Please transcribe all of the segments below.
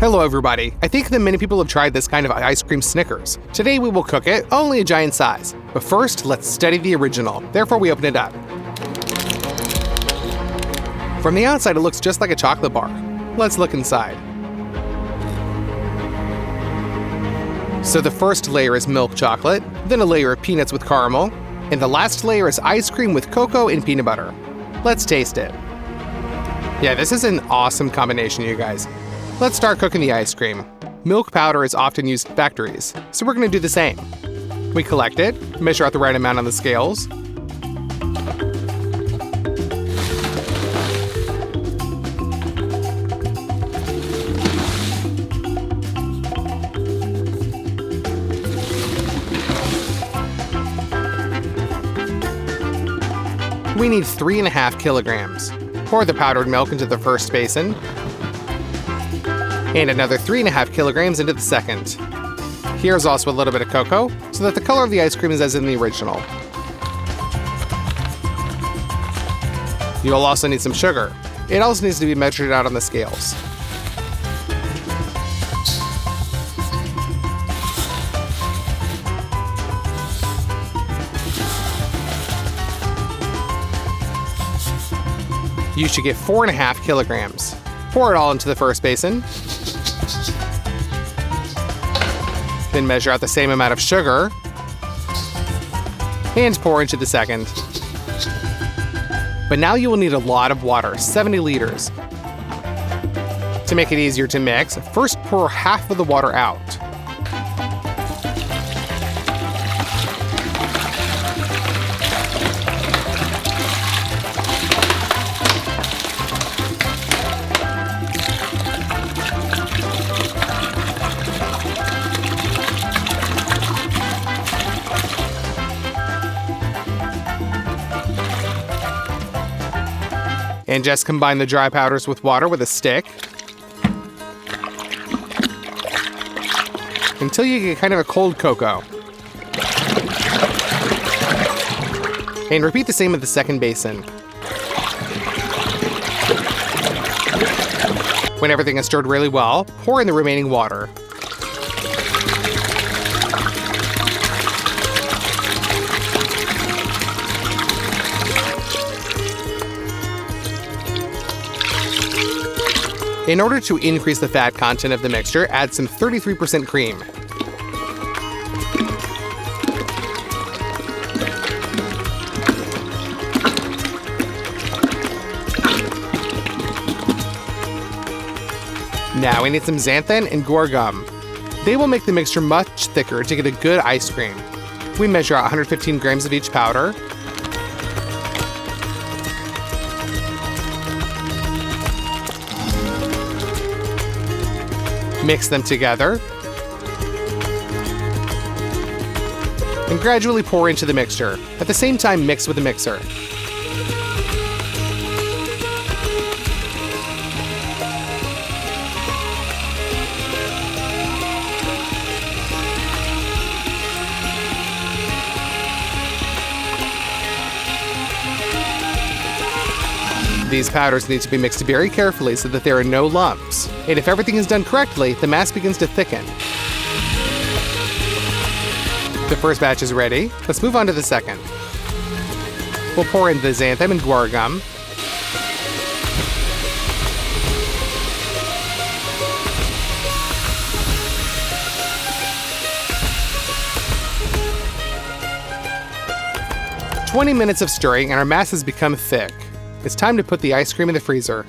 Hello everybody. I think that many people have tried this kind of ice cream Snickers. Today we will cook it, only a giant size. But first, let's study the original. Therefore we open it up. From the outside it looks just like a chocolate bar. Let's look inside. So the first layer is milk chocolate, then a layer of peanuts with caramel, and the last layer is ice cream with cocoa and peanut butter. Let's taste it. Yeah, this is an awesome combination, you guys. Let's start cooking the ice cream. Milk powder is often used in factories, so we're gonna do the same. We collect it, measure out the right amount on the scales. We need 3.5 kilograms. Pour the powdered milk into the first basin, and another 3.5 kilograms into the second. Here's also a little bit of cocoa, so that the color of the ice cream is as in the original. You'll also need some sugar. It also needs to be measured out on the scales. You should get 4.5 kilograms. Pour it all into the first basin. Then measure out the same amount of sugar. And pour into the second. But now you will need a lot of water, 70 liters. To make it easier to mix, first pour half of the water out. And just combine the dry powders with water with a stick until you get kind of a cold cocoa. And repeat the same with the second basin. When everything is stirred really well, pour in the remaining water. In order to increase the fat content of the mixture, add some 33% cream. Now we need some xanthan and guar gum. They will make the mixture much thicker to get a good ice cream. We measure out 115 grams of each powder. Mix them together, and gradually pour into the mixture. At the same time, mix with the mixer. These powders need to be mixed very carefully so that there are no lumps. And if everything is done correctly, the mass begins to thicken. The first batch is ready. Let's move on to the second. We'll pour in the xanthan and guar gum. "20 minutes of stirring and our mass has become thick. It's time to put the ice cream in the freezer.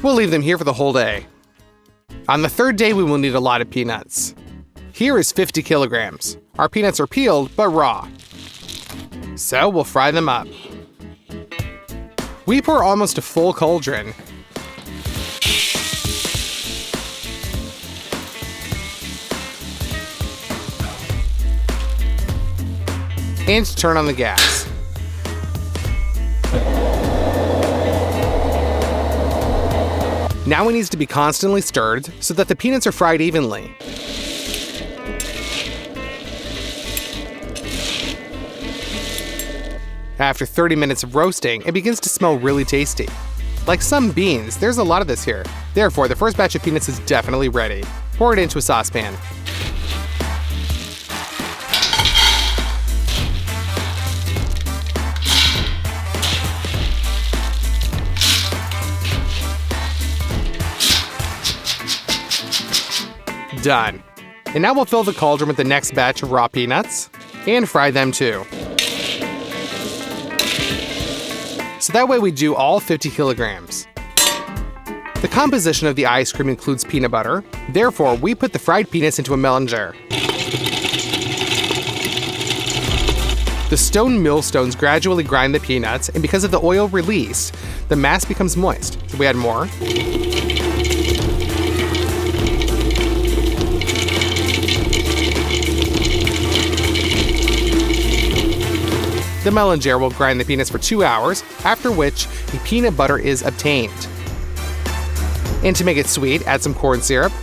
We'll leave them here for the whole day. On the third day, we will need a lot of peanuts. Here is 50 kilograms. Our peanuts are peeled, but raw. So we'll fry them up. We pour almost a full cauldron. And turn on the gas. Now it needs to be constantly stirred so that the peanuts are fried evenly. After 30 minutes of roasting, it begins to smell really tasty. Like some beans, there's a lot of this here. Therefore, the first batch of peanuts is definitely ready. Pour it into a saucepan. Done. And now we'll fill the cauldron with the next batch of raw peanuts and fry them too. So that way we do all 50 kilograms. The composition of the ice cream includes peanut butter. Therefore, we put the fried peanuts into a melon jar. The stone millstones gradually grind the peanuts, and because of the oil released, the mass becomes moist. So we add more. The melon jar will grind the peanuts for 2 hours, after which the peanut butter is obtained. And to make it sweet, add some corn syrup.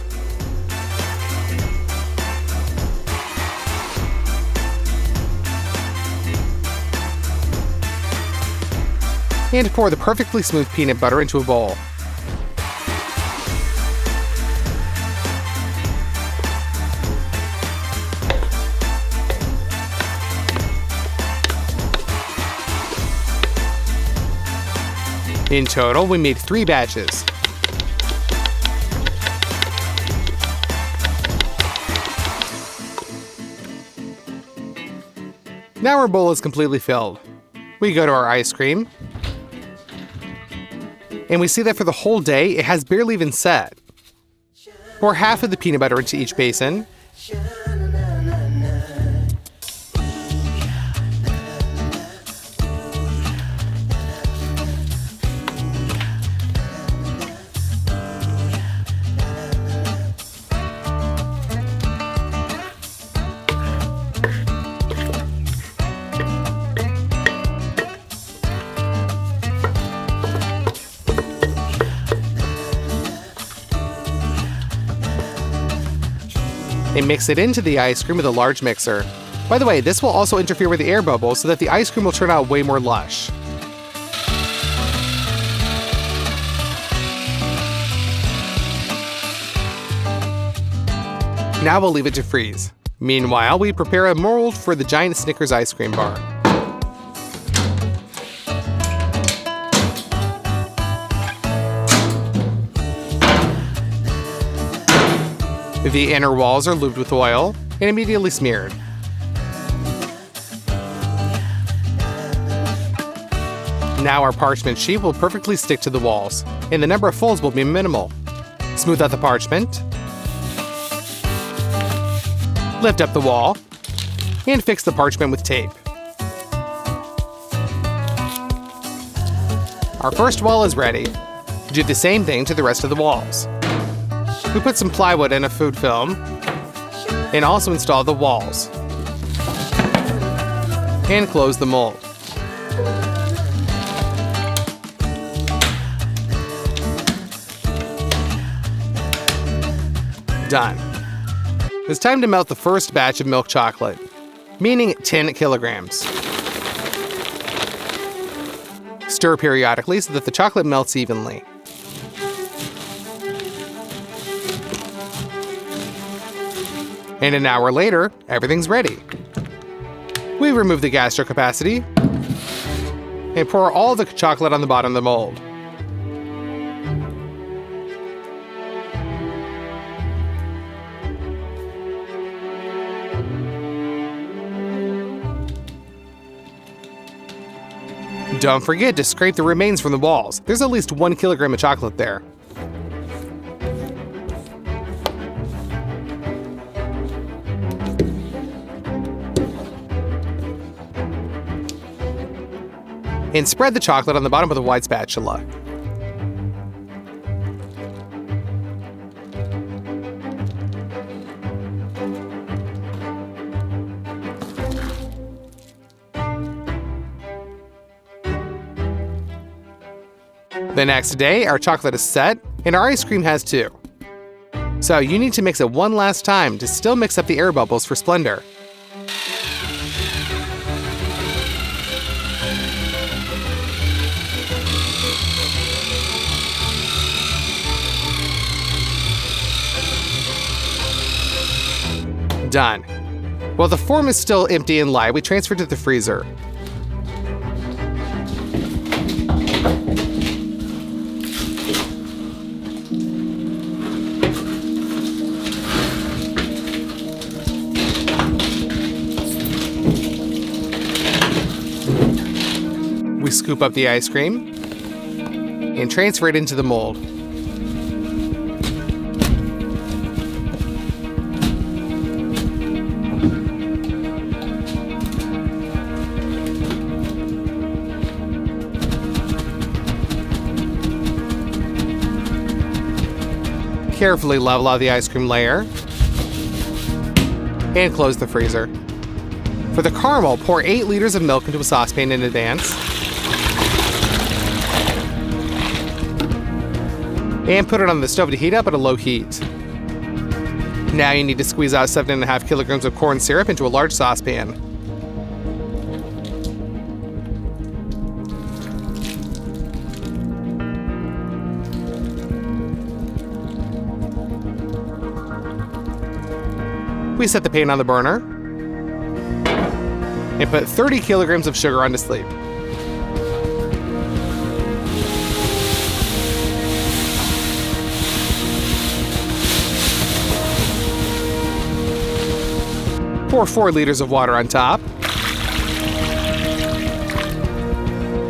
And pour the perfectly smooth peanut butter into a bowl. In total, we made 3 batches. Now our bowl is completely filled. We go to our ice cream, and we see that for the whole day, it has barely even set. Pour half of the peanut butter into each basin. And mix it into the ice cream with a large mixer. By the way, this will also interfere with the air bubbles so that the ice cream will turn out way more lush. Now we'll leave it to freeze. Meanwhile, we prepare a mold for the giant Snickers ice cream bar. The inner walls are lubed with oil and immediately smeared. Now our parchment sheet will perfectly stick to the walls, and the number of folds will be minimal. Smooth out the parchment, lift up the wall, and fix the parchment with tape. Our first wall is ready. Do the same thing to the rest of the walls. We put some plywood and a food film, and also install the walls, and close the mold. Done. It's time to melt the first batch of milk chocolate, meaning 10 kilograms. Stir periodically so that the chocolate melts evenly. And an hour later, everything's ready. We remove the gastro capacity and pour all the chocolate on the bottom of the mold. Don't forget to scrape the remains from the walls. There's at least 1 kilogram of chocolate there. And spread the chocolate on the bottom of the wide spatula. The next day, our chocolate is set, and our ice cream has too. So you need to mix it one last time to still mix up the air bubbles for splendor. Done. While the form is still empty and light, we transfer to the freezer. We scoop up the ice cream and transfer it into the mold. Carefully level out the ice cream layer and close the freezer. For the caramel, pour 8 liters of milk into a saucepan in advance and put it on the stove to heat up at a low heat. Now you need to squeeze out 7.5 kilograms of corn syrup into a large saucepan. We set the pan on the burner and put 30 kilograms of sugar on to sleep. Pour 4 liters of water on top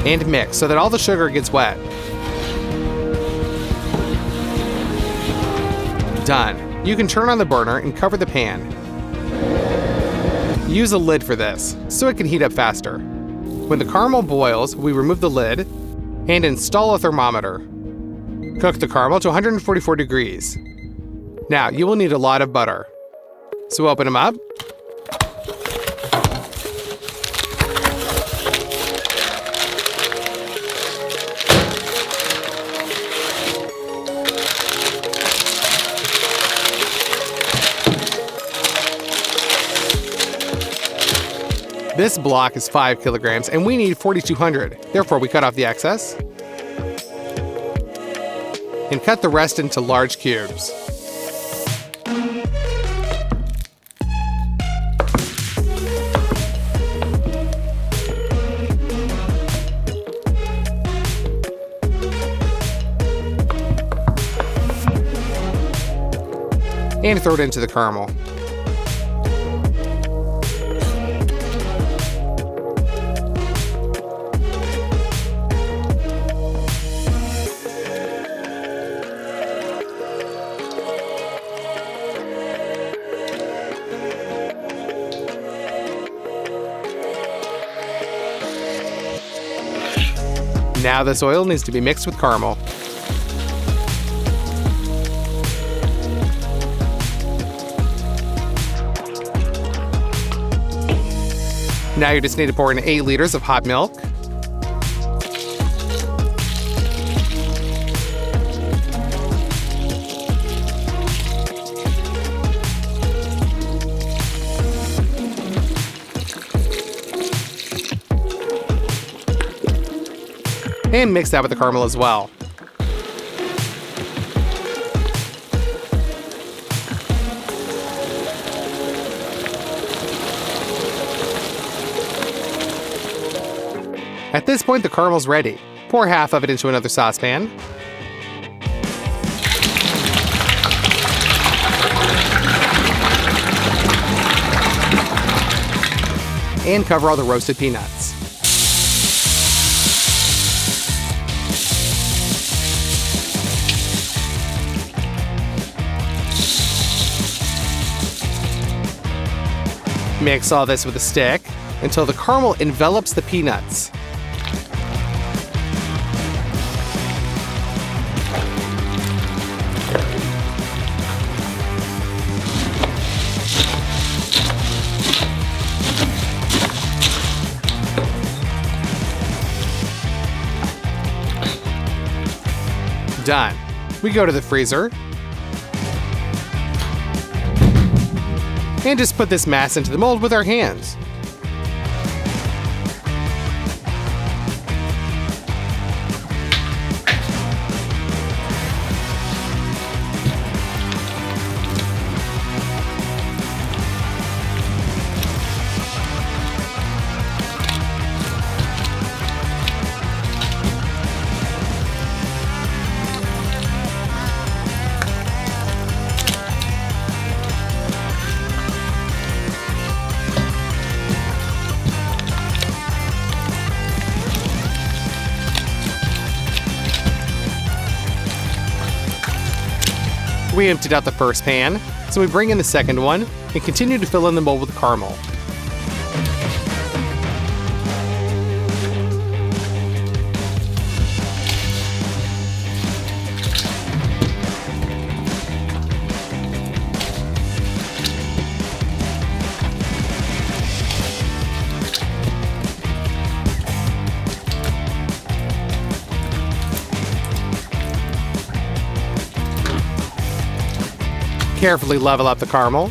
and mix so that all the sugar gets wet. Done. You can turn on the burner and cover the pan. Use a lid for this so it can heat up faster. When the caramel boils, we remove the lid and install a thermometer. Cook the caramel to 144 degrees. Now, you will need a lot of butter. So open them up. This block is 5 kilograms and we need 4,200. Therefore, we cut off the excess and cut the rest into large cubes. And throw it into the caramel. Now this oil needs to be mixed with caramel. Now you just need to pour in 8 liters of hot milk. And mix that with the caramel as well. At this point, the caramel's ready. Pour half of it into another saucepan. And cover all the roasted peanuts. Mix all this with a stick until the caramel envelops the peanuts. Done. We go to the freezer and just put this mass into the mold with our hands. We emptied out the first pan, so we bring in the second one and continue to fill in the mold with caramel. Carefully level up the caramel.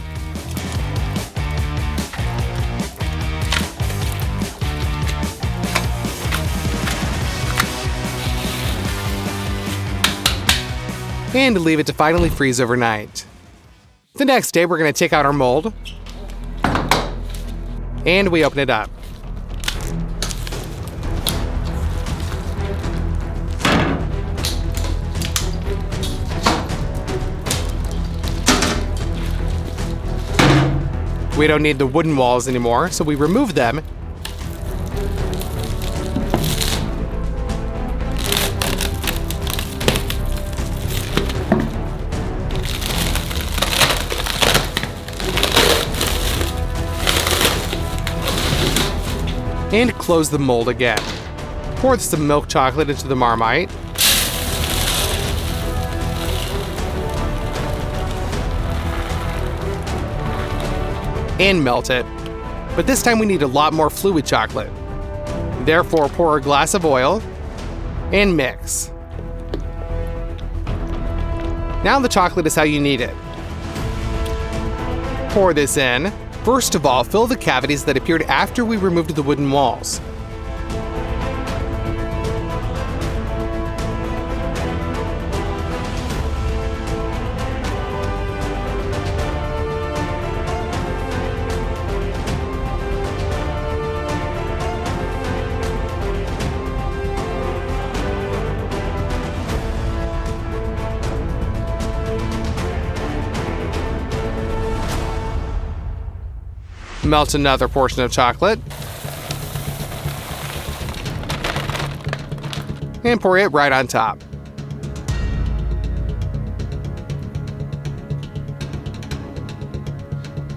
And leave it to finally freeze overnight. The next day, we're going to take out our mold, and we open it up. We don't need the wooden walls anymore, so we remove them. And close the mold again. Pour some milk chocolate into the Marmite. And melt it. But this time we need a lot more fluid chocolate. Therefore, pour a glass of oil and mix. Now the chocolate is how you need it. Pour this in. First of all, fill the cavities that appeared after we removed the wooden walls. Melt another portion of chocolate. And pour it right on top.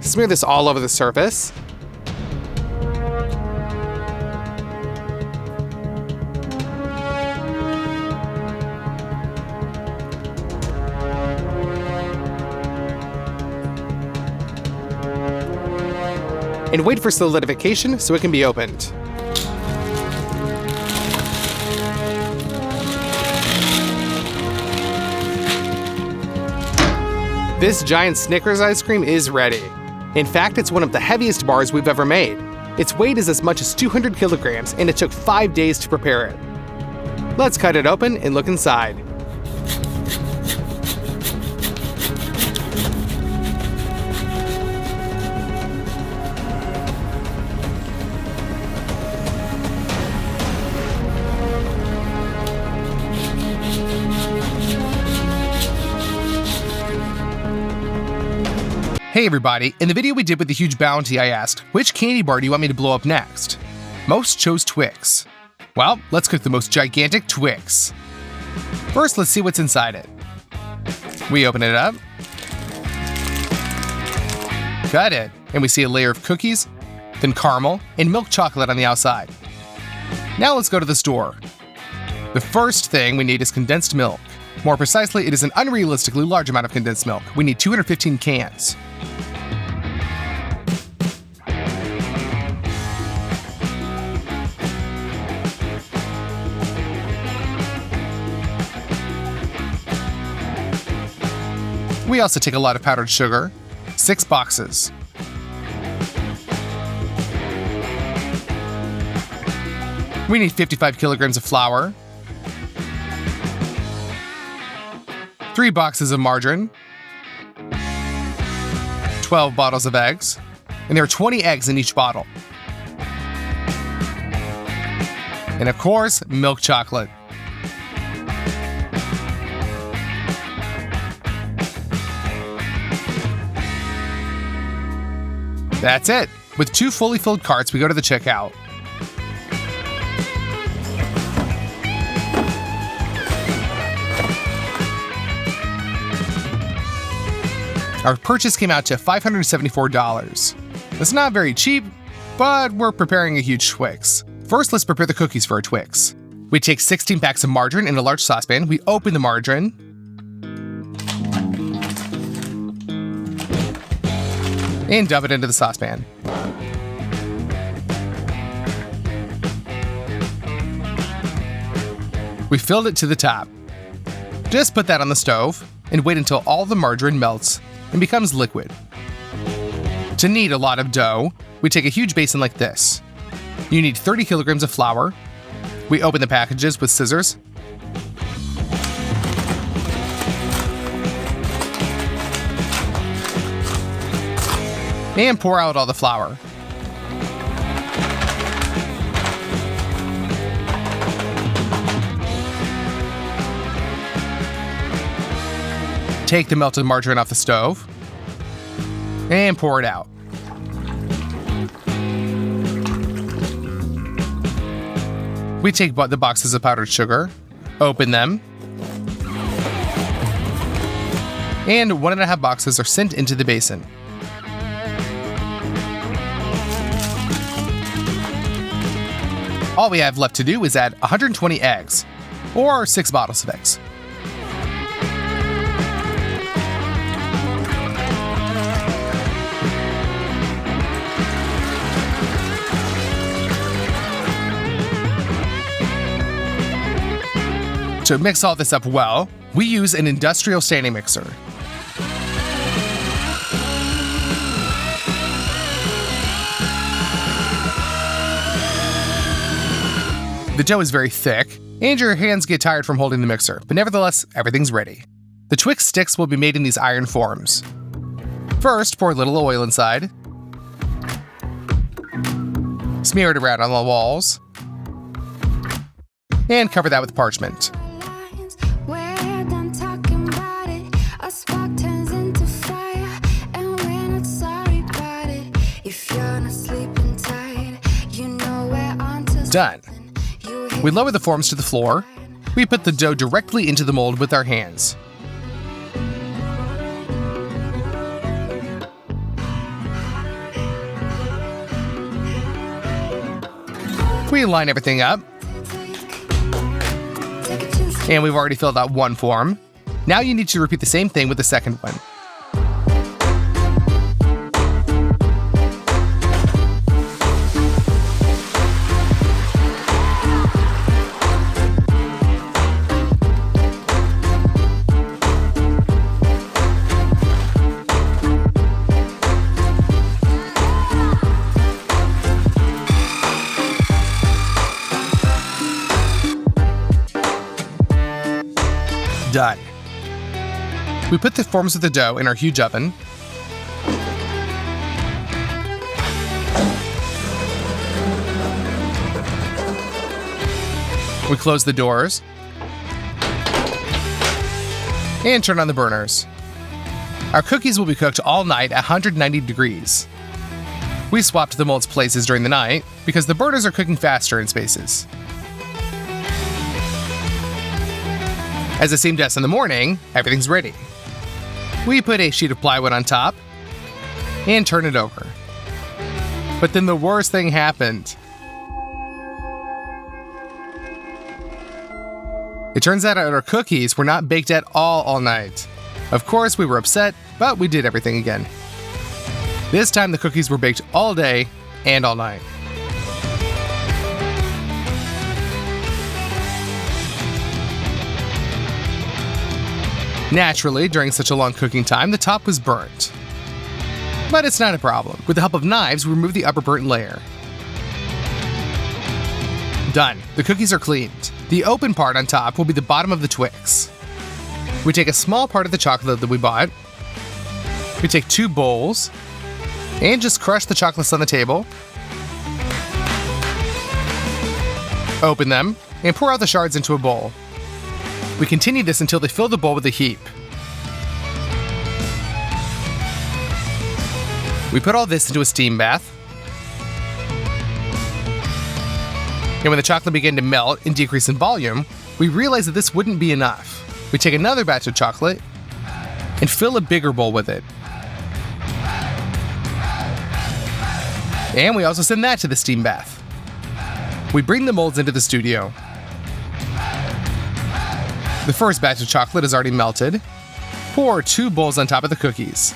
Smear this all over the surface. And wait for solidification so it can be opened. This giant Snickers ice cream is ready. In fact, it's one of the heaviest bars we've ever made. Its weight is as much as 200 kilograms, and it took 5 days to prepare it. Let's cut it open and look inside. Hey everybody, in the video we did with the huge bounty, I asked, which candy bar do you want me to blow up next? Most chose Twix. Well, let's cook the most gigantic Twix. First, let's see what's inside it. We open it up. Cut it, and we see a layer of cookies, then caramel, and milk chocolate on the outside. Now let's go to the store. The first thing we need is condensed milk. More precisely, it is an unrealistically large amount of condensed milk. We need 215 cans. We also take a lot of powdered sugar, 6 boxes. We need 55 kilograms of flour, 3 boxes of margarine, 12 bottles of eggs, and there are 20 eggs in each bottle. And of course, milk chocolate. That's it. With 2 fully filled carts, we go to the checkout. Our purchase came out to $574. That's not very cheap, but we're preparing a huge Twix. First, let's prepare the cookies for our Twix. We take 16 packs of margarine in a large saucepan. We open the margarine. And dump it into the saucepan. We filled it to the top. Just put that on the stove and wait until all the margarine melts and becomes liquid. To knead a lot of dough, we take a huge basin like this. You need 30 kilograms of flour. We open the packages with scissors. And pour out all the flour. Take the melted margarine off the stove and pour it out. We take the boxes of powdered sugar, open them, and 1.5 boxes are sent into the basin. All we have left to do is add 120 eggs, or 6 bottles of eggs. To mix all this up well, we use an industrial standing mixer. The dough is very thick, and your hands get tired from holding the mixer, but nevertheless, everything's ready. The Twix sticks will be made in these iron forms. First, pour a little oil inside. Smear it around on the walls. And cover that with parchment. Done. We lower the forms to the floor. We put the dough directly into the mold with our hands. We line everything up. And we've already filled out one form. Now you need to repeat the same thing with the second one. Done. We put the forms of the dough in our huge oven. We close the doors and turn on the burners. Our cookies will be cooked all night at 190 degrees. We swapped the molds places during the night because the burners are cooking faster in spaces. As it seemed to us in the morning, everything's ready. We put a sheet of plywood on top and turn it over. But then the worst thing happened. It turns out our cookies were not baked at all night. Of course, we were upset, but we did everything again. This time the cookies were baked all day and all night. Naturally, during such a long cooking time, the top was burnt. But it's not a problem. With the help of knives, we remove the upper burnt layer. Done. The cookies are cleaned. The open part on top will be the bottom of the Twix. We take a small part of the chocolate that we bought. We take 2 bowls and just crush the chocolates on the table. Open them and pour out the shards into a bowl. We continue this until they fill the bowl with a heap. We put all this into a steam bath. And when the chocolate began to melt and decrease in volume, we realized that this wouldn't be enough. We take another batch of chocolate and fill a bigger bowl with it. And we also send that to the steam bath. We bring the molds into the studio. The first batch of chocolate is already melted. Pour 2 bowls on top of the cookies.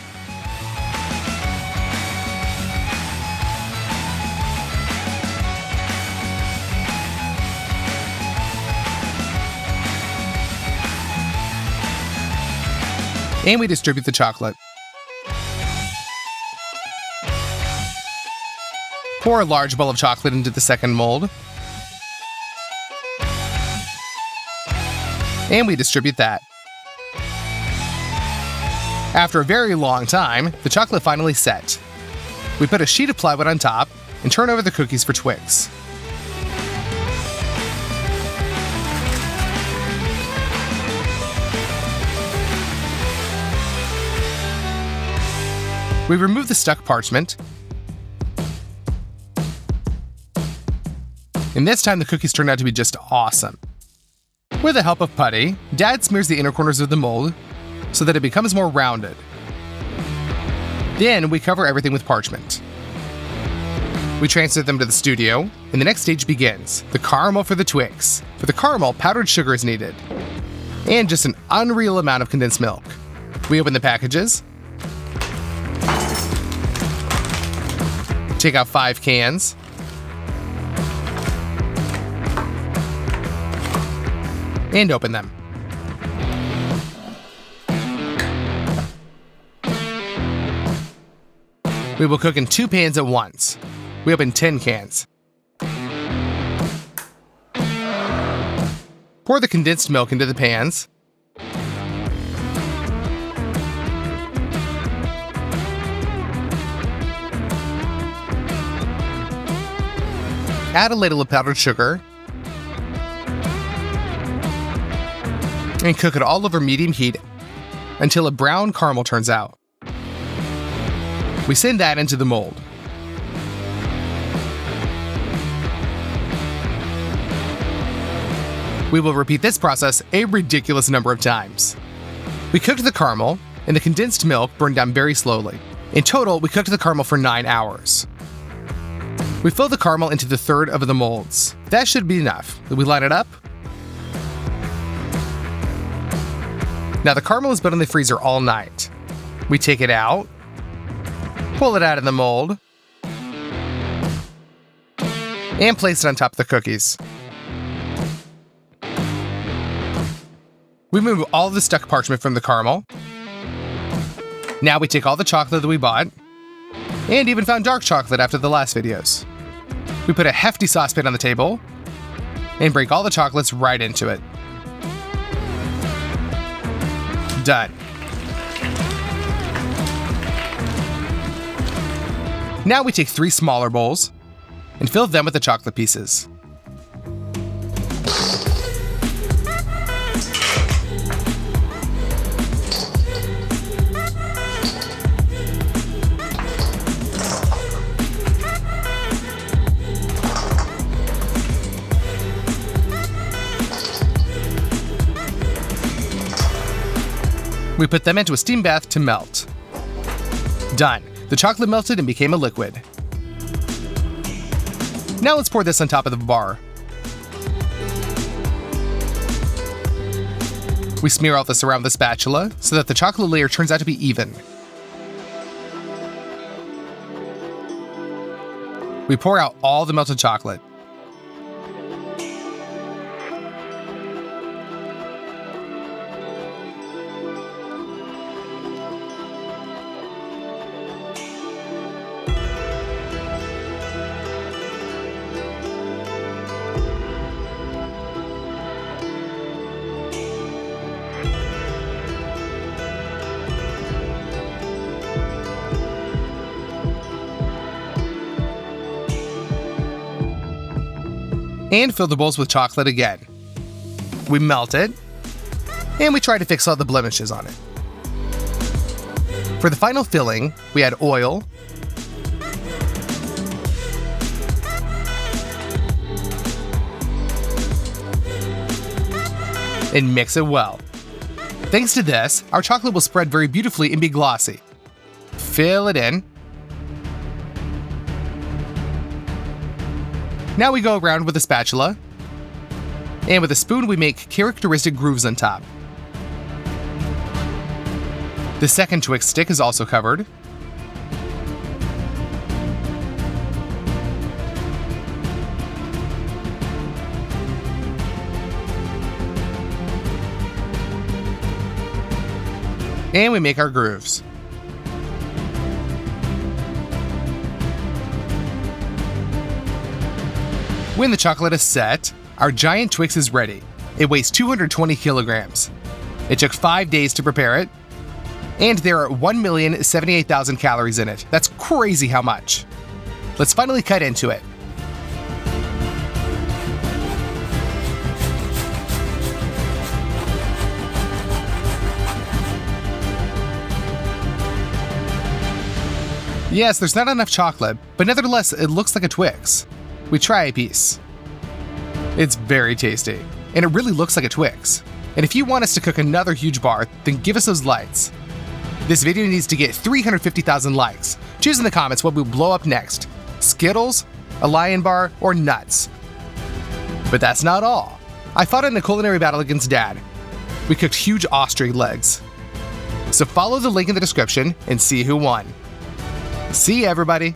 And we distribute the chocolate. Pour a large bowl of chocolate into the second mold. And we distribute that. After a very long time, the chocolate finally set. We put a sheet of plywood on top and turn over the cookies for Twix. We remove the stuck parchment. And this time the cookies turned out to be just awesome. With the help of putty, Dad smears the inner corners of the mold so that it becomes more rounded. Then we cover everything with parchment. We transfer them to the studio, and the next stage begins, the caramel for the Twix. For the caramel, powdered sugar is needed, and just an unreal amount of condensed milk. We open the packages, take out 5 cans, and open them. We will cook in 2 pans at once. We open 10 cans. Pour the condensed milk into the pans. Add a ladle of powdered sugar. And cook it all over medium heat until a brown caramel turns out. We send that into the mold. We will repeat this process a ridiculous number of times. We cooked the caramel, and the condensed milk burned down very slowly. In total, we cooked the caramel for 9 hours. We fill the caramel into the third of the molds. That should be enough. We line it up. Now the caramel has been in the freezer all night. We take it out, pull it out of the mold, and place it on top of the cookies. We remove all the stuck parchment from the caramel. Now we take all the chocolate that we bought, and even found dark chocolate after the last videos. We put a hefty saucepan on the table, and break all the chocolates right into it. Done. Now we take 3 smaller bowls and fill them with the chocolate pieces. We put them into a steam bath to melt. Done. The chocolate melted and became a liquid. Now let's pour this on top of the bar. We smear all this around the spatula so that the chocolate layer turns out to be even. We pour out all the melted chocolate. And fill the bowls with chocolate again. We melt it, and we try to fix all the blemishes on it. For the final filling, we add oil, and mix it well. Thanks to this, our chocolate will spread very beautifully and be glossy. Fill it in. Now we go around with a spatula, and with a spoon we make characteristic grooves on top. The second Twix stick is also covered. And we make our grooves. When the chocolate is set, our giant Twix is ready. It weighs 220 kilograms. It took 5 days to prepare it, and there are 1,078,000 calories in it. That's crazy how much. Let's finally cut into it. Yes, there's not enough chocolate, but nevertheless, it looks like a Twix. We try a piece. It's very tasty, and it really looks like a Twix. And if you want us to cook another huge bar, then give us those lights. This video needs to get 350,000 likes. Choose in the comments what we'll blow up next: Skittles, a Lion Bar, or nuts. But that's not all. I fought in a culinary battle against Dad. We cooked huge ostrich legs. So follow the link in the description and see who won. See you, everybody!